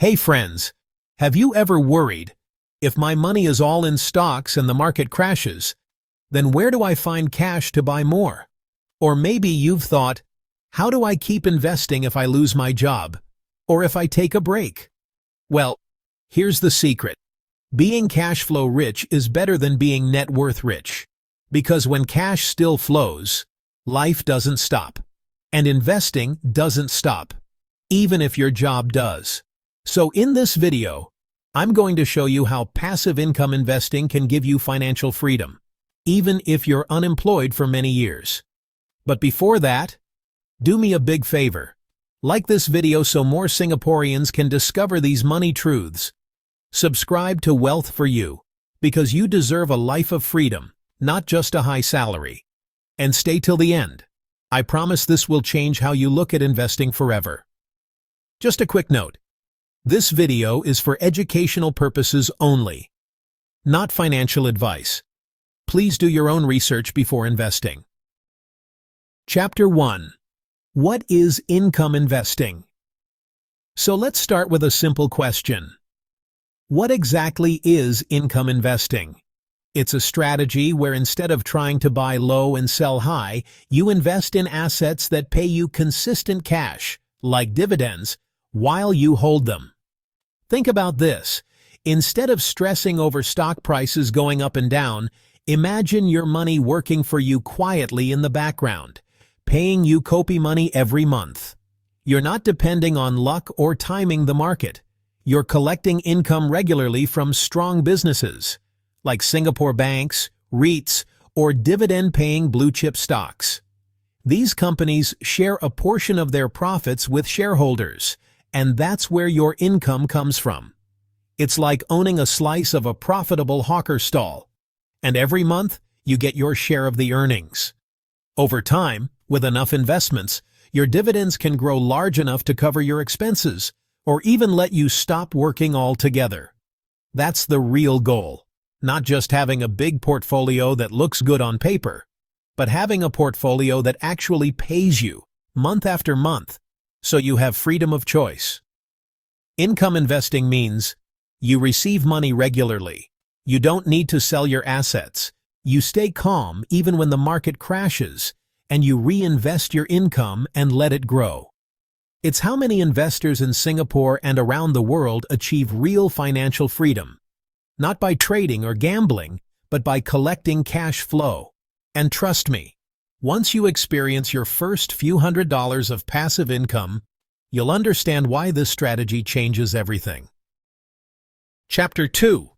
Hey friends, have you ever worried, if my money is all in stocks and the market crashes, then where do I find cash to buy more? Or maybe you've thought, how do I keep investing if I lose my job? Or if I take a break? Well, here's the secret. Being cash flow rich is better than being net worth rich. Because when cash still flows, life doesn't stop. And investing doesn't stop, even if your job does. So in this video, I'm going to show you how passive income investing can give you financial freedom, even if you're unemployed for many years. But before that, do me a big favor. Like this video so more Singaporeans can discover these money truths. Subscribe to Wealth for You, because you deserve a life of freedom, not just a high salary. And stay till the end. I promise this will change how you look at investing forever. Just a quick note. This video is for educational purposes only, not financial advice. Please do your own research before investing. Chapter 1. What is income investing? So let's start with a simple question. What exactly is income investing? It's a strategy where instead of trying to buy low and sell high, you invest in assets that pay you consistent cash, like dividends, while you hold them. Think about this. Instead of stressing over stock prices going up and down, imagine your money working for you quietly in the background, paying you copy money every month. You're not depending on luck or timing the market. You're collecting income regularly from strong businesses, like Singapore banks, REITs, or dividend-paying blue-chip stocks. These companies share a portion of their profits with shareholders, and that's where your income comes from. It's like owning a slice of a profitable hawker stall, and every month you get your share of the earnings. Over time, with enough investments, your dividends can grow large enough to cover your expenses, or even let you stop working altogether. That's the real goal, not just having a big portfolio that looks good on paper, but having a portfolio that actually pays you month after month, so you have freedom of choice. Income investing means you receive money regularly. You don't need to sell your assets. You stay calm even when the market crashes, and you reinvest your income and let it grow. It's how many investors in Singapore and around the world achieve real financial freedom, not by trading or gambling, but by collecting cash flow. And trust me, once you experience your first few $100s of passive income, you'll understand why this strategy changes everything. Chapter 2.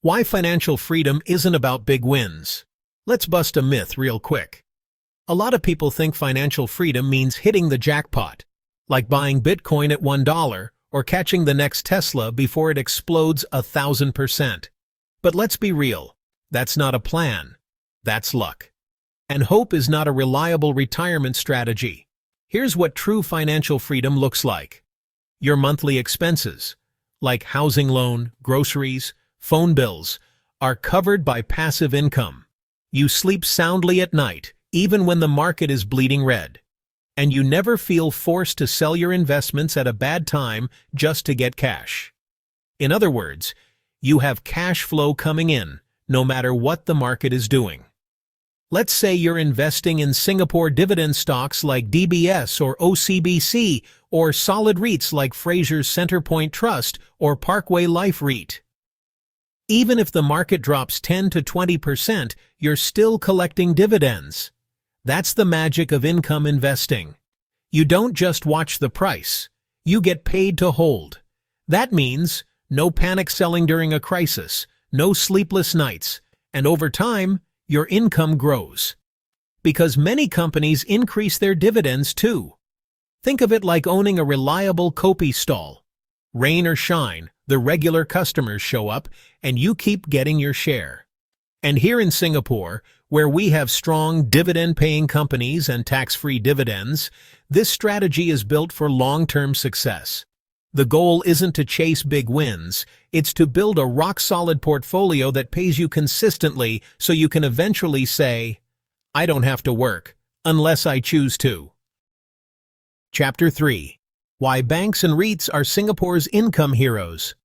Why financial freedom isn't about big wins. Let's bust a myth real quick. A lot of people think financial freedom means hitting the jackpot, like buying Bitcoin at $1 or catching the next Tesla before it explodes 1,000%. But let's be real, that's not a plan, that's luck. And hope is not a reliable retirement strategy. Here's what true financial freedom looks like. Your monthly expenses, like housing loan, groceries, phone bills, are covered by passive income. You sleep soundly at night, even when the market is bleeding red. And you never feel forced to sell your investments at a bad time just to get cash. In other words, you have cash flow coming in, no matter what the market is doing. Let's say you're investing in Singapore dividend stocks like DBS or OCBC, or solid REITs like Fraser's Centrepoint Trust or Parkway Life REIT. Even if the market drops 10 to 20%, you're still collecting dividends. That's the magic of income investing. You don't just watch the price, you get paid to hold. That means no panic selling during a crisis, no sleepless nights, and over time, your income grows. Because many companies increase their dividends too. Think of it like owning a reliable copy stall. Rain or shine, the regular customers show up, and you keep getting your share. And here in Singapore, where we have strong dividend-paying companies and tax-free dividends, this strategy is built for long-term success. The goal isn't to chase big wins, it's to build a rock-solid portfolio that pays you consistently so you can eventually say, I don't have to work, unless I choose to. Chapter 3. Why banks and REITs are Singapore's income heroes.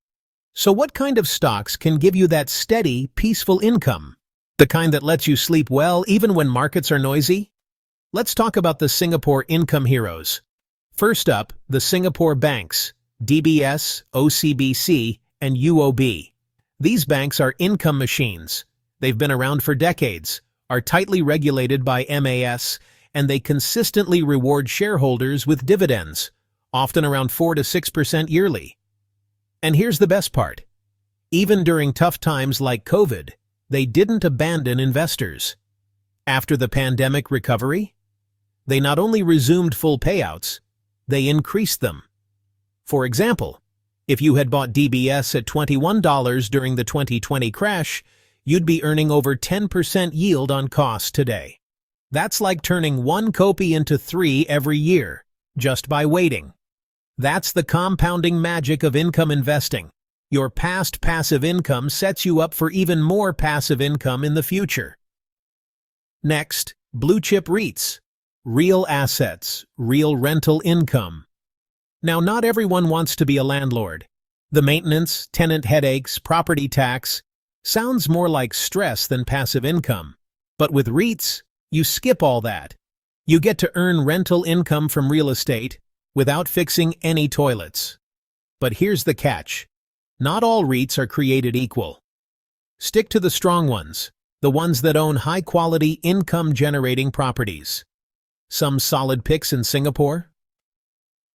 So what kind of stocks can give you that steady, peaceful income? The kind that lets you sleep well even when markets are noisy? Let's talk about the Singapore income heroes. First up, the Singapore banks, DBS, OCBC, and UOB. These banks are income machines. They've been around for decades, are tightly regulated by MAS, and they consistently reward shareholders with dividends, often around 4 to 6% yearly. And here's the best part. Even during tough times like COVID, they didn't abandon investors. After the pandemic recovery, they not only resumed full payouts, they increased them. For example, if you had bought DBS at $21 during the 2020 crash, you'd be earning over 10% yield on cost today. That's like turning one kopee into 3 every year, just by waiting. That's the compounding magic of income investing. Your past passive income sets you up for even more passive income in the future. Next, blue chip REITs. Real assets, real rental income. Now, not everyone wants to be a landlord. The maintenance, tenant headaches, property tax sounds more like stress than passive income. But with REITs, you skip all that. You get to earn rental income from real estate without fixing any toilets. But here's the catch. Not all REITs are created equal. Stick to the strong ones, the ones that own high-quality income-generating properties. Some solid picks in Singapore?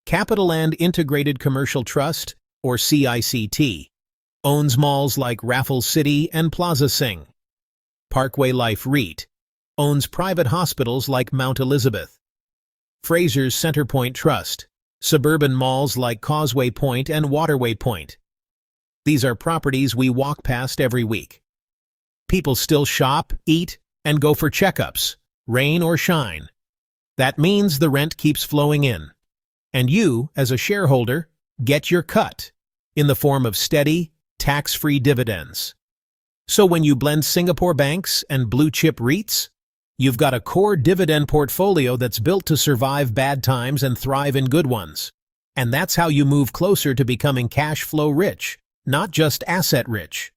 CapitaLand Integrated Commercial Trust, or CICT, owns malls like Raffles City and Plaza Sing. Parkway Life REIT owns private hospitals like Mount Elizabeth. Fraser's Centrepoint Trust, suburban malls like Causeway Point and Waterway Point. These are properties we walk past every week. People still shop, eat, and go for checkups, rain or shine. That means the rent keeps flowing in. And you, as a shareholder, get your cut in the form of steady, tax-free dividends. So when you blend Singapore banks and blue-chip REITs, you've got a core dividend portfolio that's built to survive bad times and thrive in good ones. And that's how you move closer to becoming cash flow rich, not just asset rich.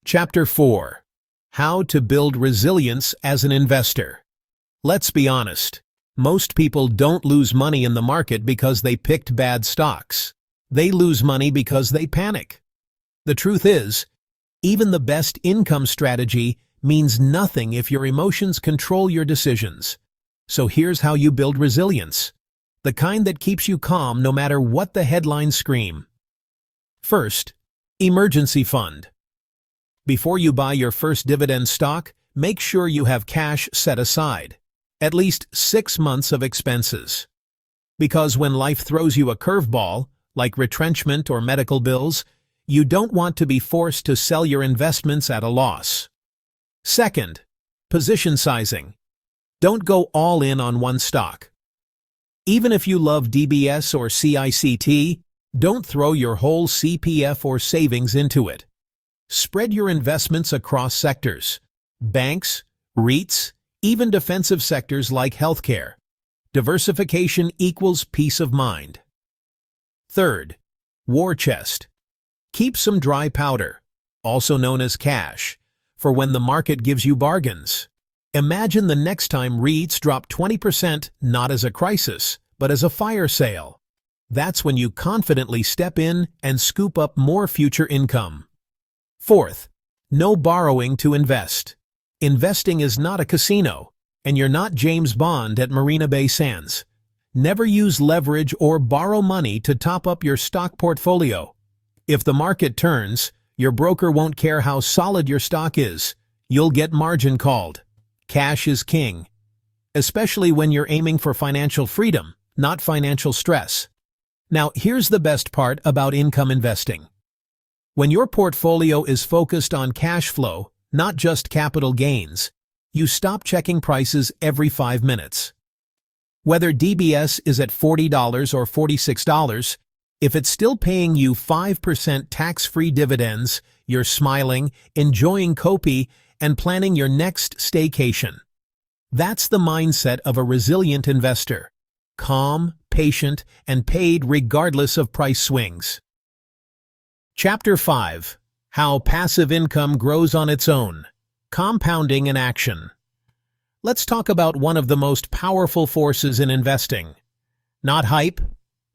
Chapter 4. How to build resilience as an investor. Let's be honest. Most people don't lose money in the market because they picked bad stocks. They lose money because they panic. The truth is, even the best income strategy means nothing if your emotions control your decisions. So here's how you build resilience, the kind that keeps you calm no matter what the headlines scream. First, emergency fund. Before you buy your first dividend stock, make sure you have cash set aside, at least 6 months of expenses. Because when life throws you a curveball, like retrenchment or medical bills, you don't want to be forced to sell your investments at a loss. Second, position sizing. Don't go all in on one stock. Even if you love DBS or CICT, don't throw your whole CPF or savings into it. Spread your investments across sectors, banks, REITs, even defensive sectors like healthcare. Diversification equals peace of mind. Third, war chest. Keep some dry powder, also known as cash, for when the market gives you bargains. Imagine the next time REITs drop 20%, not as a crisis, but as a fire sale. That's when you confidently step in and scoop up more future income. Fourth, no borrowing to invest. Investing is not a casino, and you're not James Bond at Marina Bay Sands. Never use leverage or borrow money to top up your stock portfolio. If the market turns, your broker won't care how solid your stock is. You'll get margin called. Cash is king, especially when you're aiming for financial freedom, not financial stress. Now, here's the best part about income investing. When your portfolio is focused on cash flow, not just capital gains, you stop checking prices every 5 minutes. Whether DBS is at $40 or $46, if it's still paying you 5% tax-free dividends, you're smiling, enjoying kopee, and planning your next staycation. That's the mindset of a resilient investor. calm, patient, and paid regardless of price swings. Chapter 5. How Passive Income Grows on Its Own. Compounding in Action. Let's talk about one of the most powerful forces in investing. Not hype,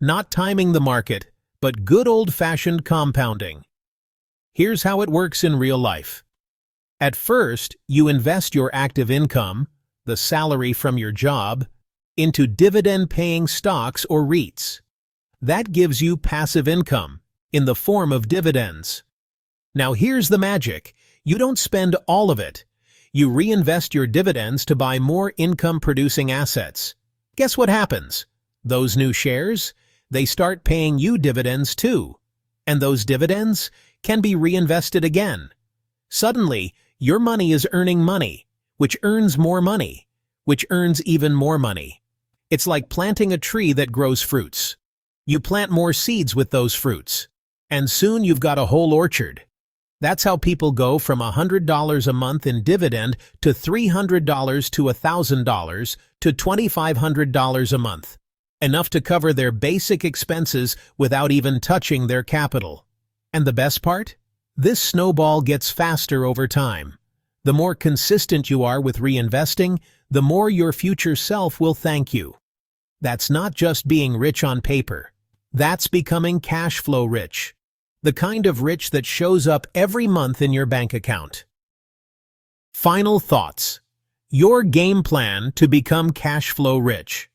not timing the market, but good old-fashioned compounding. Here's how it works in real life. At first, you invest your active income, the salary from your job, into dividend-paying stocks or REITs. That gives you passive income in the form of dividends. Now here's the magic. You don't spend all of it. You reinvest your dividends to buy more income-producing assets. Guess what happens? Those new shares? They start paying you dividends too. And those dividends can be reinvested again. Suddenly, your money is earning money, which earns more money, which earns even more money. It's like planting a tree that grows fruits. You plant more seeds with those fruits, and soon you've got a whole orchard. That's how people go from $100 a month in dividend to $300 to $1,000 to $2,500 a month. Enough to cover their basic expenses without even touching their capital. And the best part? This snowball gets faster over time. The more consistent you are with reinvesting, the more your future self will thank you. That's not just being rich on paper. That's becoming cash flow rich. The kind of rich that shows up every month in your bank account. Final thoughts. Your game plan to become cash flow rich.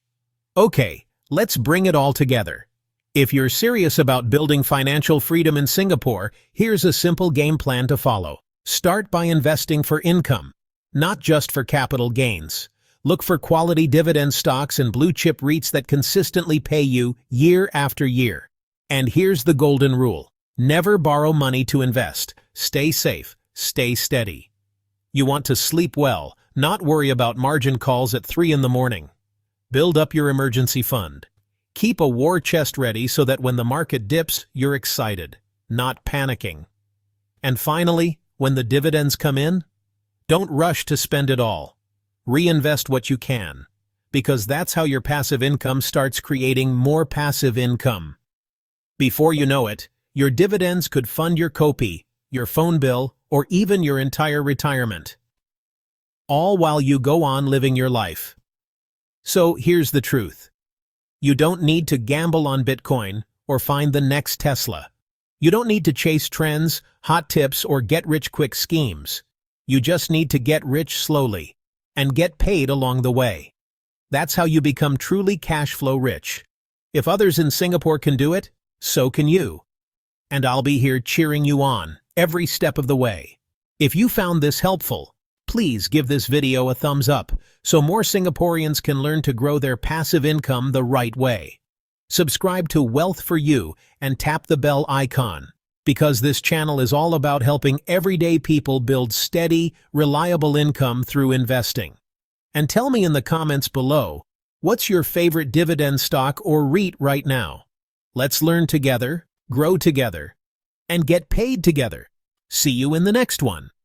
Okay, let's bring it all together. If you're serious about building financial freedom in Singapore, here's a simple game plan to follow. Start by investing for income, not just for capital gains. Look for quality dividend stocks and blue-chip REITs that consistently pay you year after year. And here's the golden rule. Never borrow money to invest. Stay safe. Stay steady. You want to sleep well, not worry about margin calls at 3 in the morning. Build up your emergency fund. Keep a war chest ready so that when the market dips, you're excited, not panicking. And finally, when the dividends come in, don't rush to spend it all. Reinvest what you can, because that's how your passive income starts creating more passive income. Before you know it, your dividends could fund your copay, your phone bill, or even your entire retirement. All while you go on living your life. So here's the truth. You don't need to gamble on Bitcoin or find the next Tesla. You don't need to chase trends, hot tips, or get-rich-quick schemes. You just need to get rich slowly and get paid along the way. That's how you become truly cash flow rich. If others in Singapore can do it, so can you. And I'll be here cheering you on every step of the way. If you found this helpful, please give this video a thumbs up so more Singaporeans can learn to grow their passive income the right way. Subscribe to Wealth for You and tap the bell icon, because this channel is all about helping everyday people build steady, reliable income through investing. And tell me in the comments below, what's your favorite dividend stock or REIT right now? Let's learn together, grow together, and get paid together. See you in the next one.